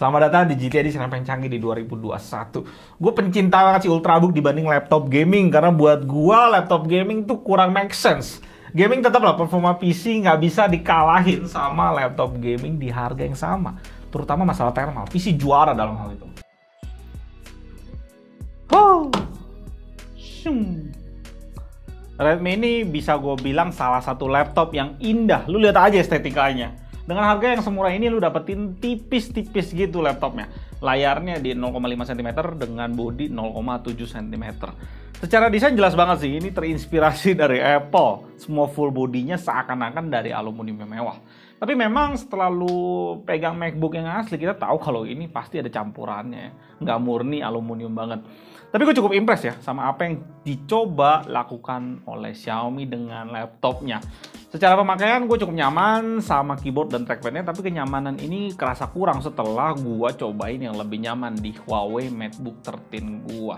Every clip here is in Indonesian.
Selamat datang di GTA Edition yang paling canggih di 2021. Gue pencinta banget sih Ultrabook dibanding laptop gaming, karena buat gue laptop gaming tuh kurang make sense. Gaming tetap lah, performa PC nggak bisa dikalahin sama laptop gaming di harga yang sama. Terutama masalah thermal, PC juara dalam hal itu. Redmi ini bisa gue bilang salah satu laptop yang indah. Lu lihat aja estetikanya. Dengan harga yang semurah ini lu dapetin tipis-tipis gitu laptopnya. Layarnya di 0,5 cm dengan bodi 0,7 cm. Secara desain jelas banget sih, ini terinspirasi dari Apple. Semua full bodinya seakan-akan dari aluminium yang mewah. Tapi memang setelah lu pegang MacBook yang asli, kita tahu kalau ini pasti ada campurannya. Nggak murni aluminium banget. Tapi gue cukup impress ya sama apa yang dicoba lakukan oleh Xiaomi dengan laptopnya. Secara pemakaian gue cukup nyaman sama keyboard dan trackpadnya, tapi kenyamanan ini kerasa kurang setelah gue cobain yang lebih nyaman di Huawei MateBook 13 gue.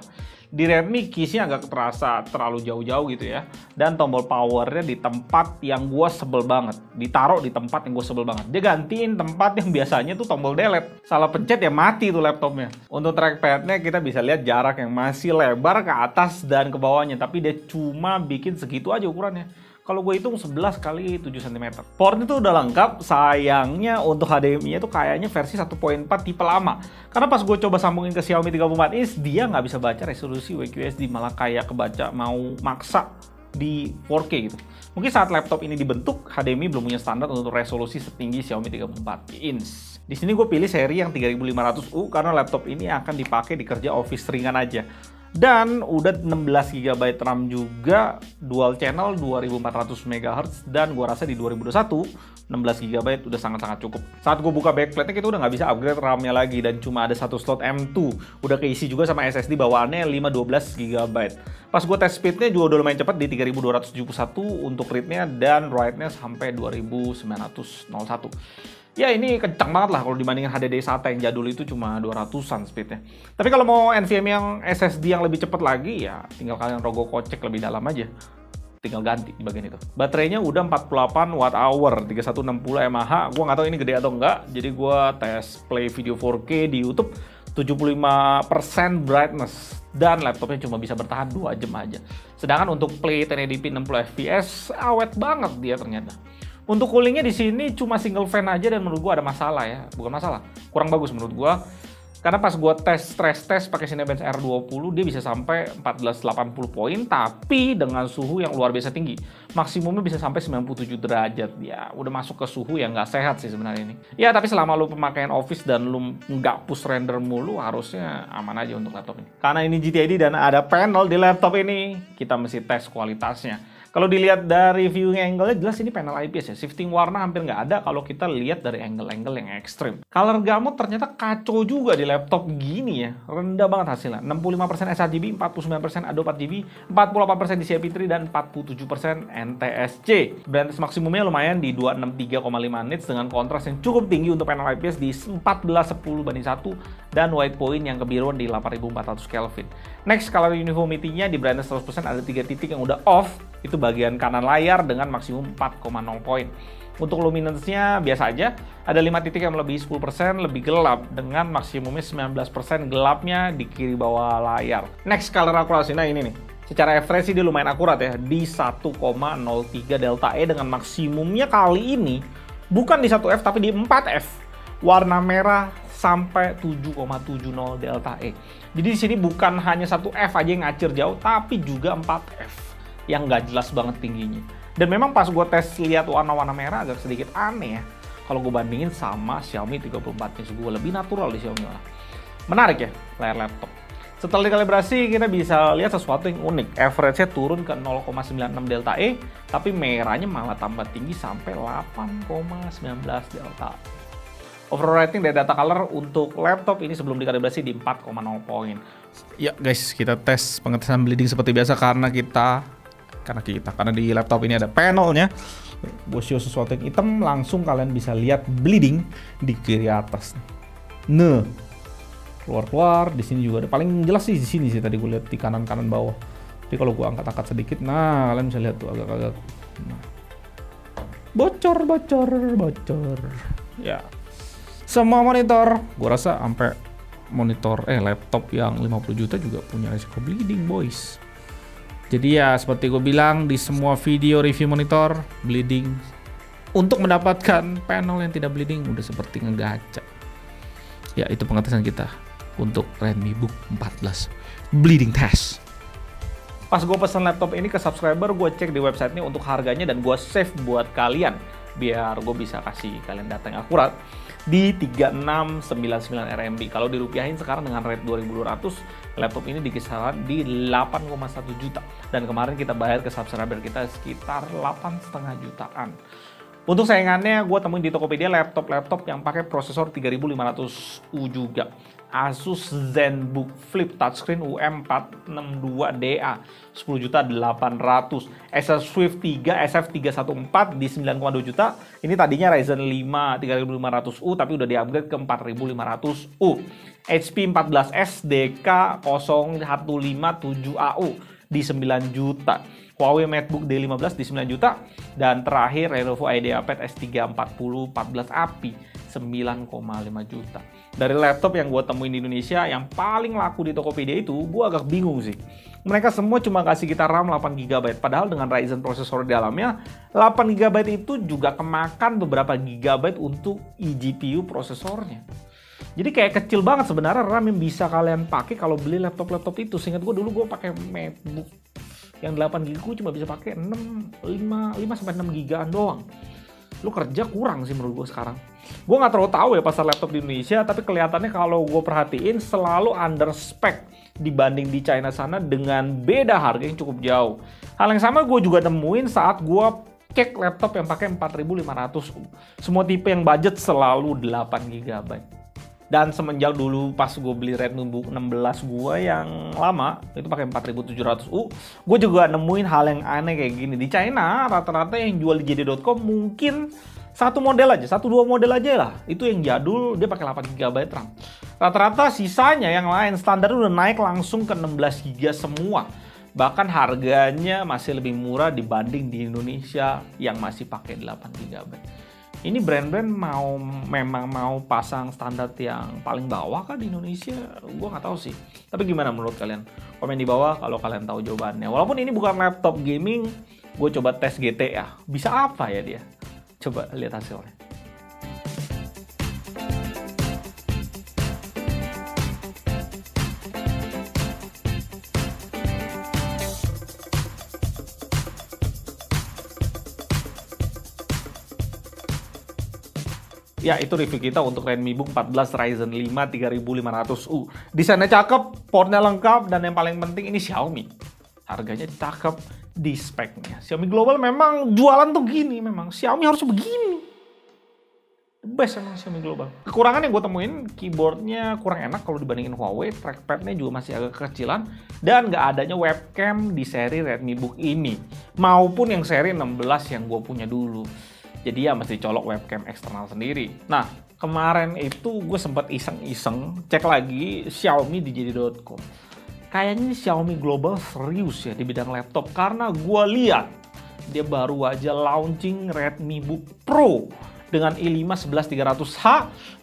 Di Redmi keysnya agak terasa terlalu jauh-jauh gitu ya, dan tombol powernya di tempat yang gue sebel banget, ditaruh di tempat yang gue sebel banget. Dia gantiin tempat yang biasanya tuh tombol delete, salah pencet ya mati tuh laptopnya. Untuk trackpadnya kita bisa lihat jarak yang masih lebar ke atas dan ke bawahnya, tapi dia cuma bikin segitu aja ukurannya. Kalau gue hitung 11 kali 7 cm. Portnya tuh udah lengkap, sayangnya untuk HDMI-nya tuh kayaknya versi 1.4 tipe lama. Karena pas gue coba sambungin ke Xiaomi 34 inch, dia nggak bisa baca resolusi WQHD, malah kayak kebaca mau maksa di 4K gitu. Mungkin saat laptop ini dibentuk, HDMI belum punya standar untuk resolusi setinggi Xiaomi 34 inch. Di sini gue pilih seri yang 3500U karena laptop ini akan dipakai di kerja office ringan aja. Dan udah 16 GB RAM juga, dual channel 2400 MHz, dan gua rasa di 2021 16 GB udah sangat-sangat cukup. Saat gue buka backplate-nya kita udah nggak bisa upgrade RAM-nya lagi, dan cuma ada satu slot M2. Udah keisi juga sama SSD bawaannya 512 GB. Pas gue tes speed-nya juga udah lumayan cepat di 3271 untuk read-nya, dan write-nya sampai 2901. Ya ini kencang banget lah kalau dibandingin HDD SATA yang jadul itu cuma 200-an speednya. Tapi kalau mau NVMe yang SSD yang lebih cepat lagi, ya tinggal kalian rogoh kocek lebih dalam aja. Tinggal ganti di bagian itu. Baterainya udah 48 Wh, 3160 mAh. Gua nggak tahu ini gede atau enggak, jadi gua tes play video 4K di YouTube, 75% brightness. Dan laptopnya cuma bisa bertahan 2 jam aja. Sedangkan untuk play 1080p 60 fps, awet banget dia ternyata. Untuk coolingnya di sini cuma single fan aja, dan menurut gua ada masalah ya. Bukan masalah, kurang bagus menurut gua. Karena pas gua stress test pakai Cinebench R20, dia bisa sampai 1480 poin, tapi dengan suhu yang luar biasa tinggi. Maksimumnya bisa sampai 97 derajat. Ya, udah masuk ke suhu yang nggak sehat sih sebenarnya ini. Ya, tapi selama lu pemakaian office dan lu nggak push render mulu, harusnya aman aja untuk laptop ini. Karena ini GTD dan ada panel di laptop ini, kita mesti tes kualitasnya. Kalau dilihat dari viewing angle-nya, jelas ini panel IPS ya. Shifting warna hampir nggak ada kalau kita lihat dari angle-angle yang ekstrim. Color gamut ternyata kacau juga di laptop gini ya. Rendah banget hasilnya. 65% sRGB, 49% Adobe RGB, 48% DCI P3, dan 47% NTSC. Brightness maksimumnya lumayan di 263,5 nits dengan kontras yang cukup tinggi untuk panel IPS di 1410:1, dan white point yang kebiruan di 8400 Kelvin. Next, color uniformity-nya di brightness 100% ada 3 titik yang udah off. Itu bagian kanan layar dengan maksimum 4,0 poin. Untuk luminance-nya biasa aja, ada 5 titik yang melebihi 10% lebih gelap, dengan maksimumnya 19% gelapnya di kiri bawah layar. Next, color accuracy. Nah ini nih, secara average dia lumayan akurat ya, di 1,03 delta E, dengan maksimumnya kali ini bukan di 1F tapi di 4F. Warna merah sampai 7,70 delta E. Jadi di sini bukan hanya 1F aja yang ngacir jauh, tapi juga 4F. Yang nggak jelas banget tingginya. Dan memang pas gue tes lihat warna-warna merah agak sedikit aneh ya. Kalau gue bandingin sama Xiaomi 34 inch gue, lebih natural di Xiaomi malah. Menarik ya layar laptop. Setelah dikalibrasi kita bisa lihat sesuatu yang unik. Average-nya turun ke 0,96 delta E, tapi merahnya malah tambah tinggi sampai 8,19 delta E. Overall rating dari data color untuk laptop ini sebelum dikalibrasi di 4,0 poin. Ya guys, kita tes pengetesan bleeding seperti biasa karena di laptop ini ada panelnya. Gue show sesuatu yang hitam, langsung kalian bisa lihat bleeding di kiri atas. Nah, keluar di sini juga ada. Paling jelas sih di sini sih, tadi gue lihat di kanan bawah. Jadi kalau gue angkat sedikit, nah kalian bisa lihat tuh agak nah. Bocor. Ya. Semua monitor, gue rasa sampai laptop yang 50 juta juga punya resiko bleeding, boys. Jadi ya seperti gue bilang di semua video review monitor, bleeding untuk mendapatkan panel yang tidak bleeding udah seperti ngegaca. Ya itu pengetesan kita untuk Redmi Book 14 bleeding test. Pas gue pesan laptop ini ke subscriber, gue cek di websitenya untuk harganya dan gue save buat kalian biar gue bisa kasih kalian data yang akurat di 3699 RMB. Kalau dirupiahin sekarang dengan rate 2200, laptop ini di kisaran di 8,1 juta. Dan kemarin kita bayar ke subscriber kita sekitar 8,5 jutaan. Untuk saingannya, gue temuin di Tokopedia laptop yang pakai prosesor 3500U juga. Asus ZenBook Flip Touchscreen UM462DA 10.800.000. Acer Swift 3 SF314 di 9,2 juta. Ini tadinya Ryzen 5 3500U tapi udah di-upgrade ke 4500U. HP 14S DK0157AU di 9 juta. Huawei MateBook D15 di 9 juta. Dan terakhir Lenovo IdeaPad S340 14 API 9,5 juta. Dari laptop yang gue temuin di Indonesia yang paling laku di Tokopedia itu, gue agak bingung sih. Mereka semua cuma kasih kita RAM 8GB, padahal dengan Ryzen prosesor di dalamnya, 8GB itu juga kemakan beberapa GB untuk eGPU prosesornya. Jadi kayak kecil banget sebenarnya RAM yang bisa kalian pakai kalau beli laptop-laptop itu. Seingat gue dulu gue pakai MateBook yang 8GB gue cuma bisa pakai 5-6 GB-an doang. Lu kerja kurang sih menurut gue sekarang. Gue nggak terlalu tahu ya pasar laptop di Indonesia, tapi kelihatannya kalau gue perhatiin selalu under spec dibanding di China sana dengan beda harga yang cukup jauh. Hal yang sama gue juga nemuin saat gue cek laptop yang pakai 4500U. Semua tipe yang budget selalu 8GB. Dan semenjak dulu pas gue beli Redmi Book 16 gue yang lama, itu pakai 4700U, gue juga nemuin hal yang aneh kayak gini. Di China, rata-rata yang jual di JD.com mungkin satu model aja, 1-2 model aja lah. Itu yang jadul, dia pakai 8GB RAM. Rata-rata sisanya yang lain, standar udah naik langsung ke 16GB semua. Bahkan harganya masih lebih murah dibanding di Indonesia yang masih pakai 8GB. Ini brand-brand memang mau pasang standar yang paling bawah kah di Indonesia? Gue nggak tahu sih. Tapi gimana menurut kalian? Komen di bawah kalau kalian tahu jawabannya. Walaupun ini bukan laptop gaming, gue coba tes GTA. Bisa apa ya dia? Coba lihat hasilnya. Ya, itu review kita untuk Redmi Book 14 Ryzen 5 3500U. Desainnya cakep, portnya lengkap, dan yang paling penting ini Xiaomi. Harganya cakep di speknya. Xiaomi Global memang jualan tuh gini, memang Xiaomi harus begini. The best emang Xiaomi Global. Kekurangan yang gue temuin, keyboardnya kurang enak kalau dibandingin Huawei, trackpadnya juga masih agak kekecilan, dan nggak adanya webcam di seri Redmi Book ini. Maupun yang seri 16 yang gue punya dulu. Jadi ya mesti colok webcam eksternal sendiri. Nah, kemarin itu gue sempat iseng-iseng cek lagi Xiaomi di JD.com. Kayaknya Xiaomi Global serius ya di bidang laptop. Karena gue lihat dia baru aja launching Redmi Book Pro dengan i5 11300H,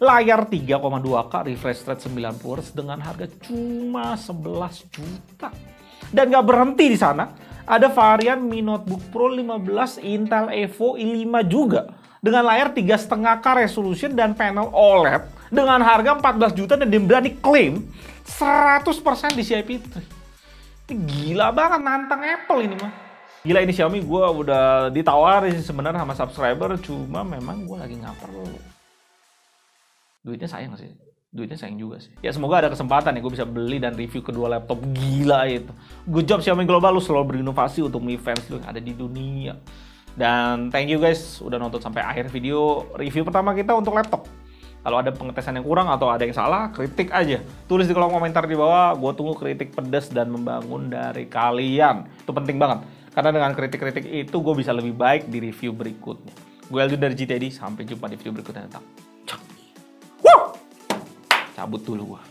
layar 3,2K, refresh rate 90Hz dengan harga cuma 11 juta. Dan gak berhenti di sana. Ada varian Mi Notebook Pro 15 Intel Evo i5 juga dengan layar 3,5K resolution dan panel OLED dengan harga 14 juta dan dia berani klaim 100% di CIP3. Ini gila banget, nantang Apple ini mah. Gila ini Xiaomi, gue udah ditawarin sebenarnya sama subscriber, cuma memang gue lagi nggak perlu. Duitnya sayang sih. Duitnya sayang juga sih. Ya semoga ada kesempatan ya gue bisa beli dan review kedua laptop gila itu. Good job Xiaomi Global, lu selalu berinovasi untuk Mi fans lu yang ada di dunia. Dan thank you guys udah nonton sampai akhir video review pertama kita untuk laptop. Kalau ada pengetesan yang kurang atau ada yang salah, kritik aja. Tulis di kolom komentar di bawah, gue tunggu kritik pedas dan membangun dari kalian. Itu penting banget. Karena dengan kritik-kritik itu gue bisa lebih baik di review berikutnya. Gue Eldon dari GTD, sampai jumpa di video berikutnya. Cabut dulu gua.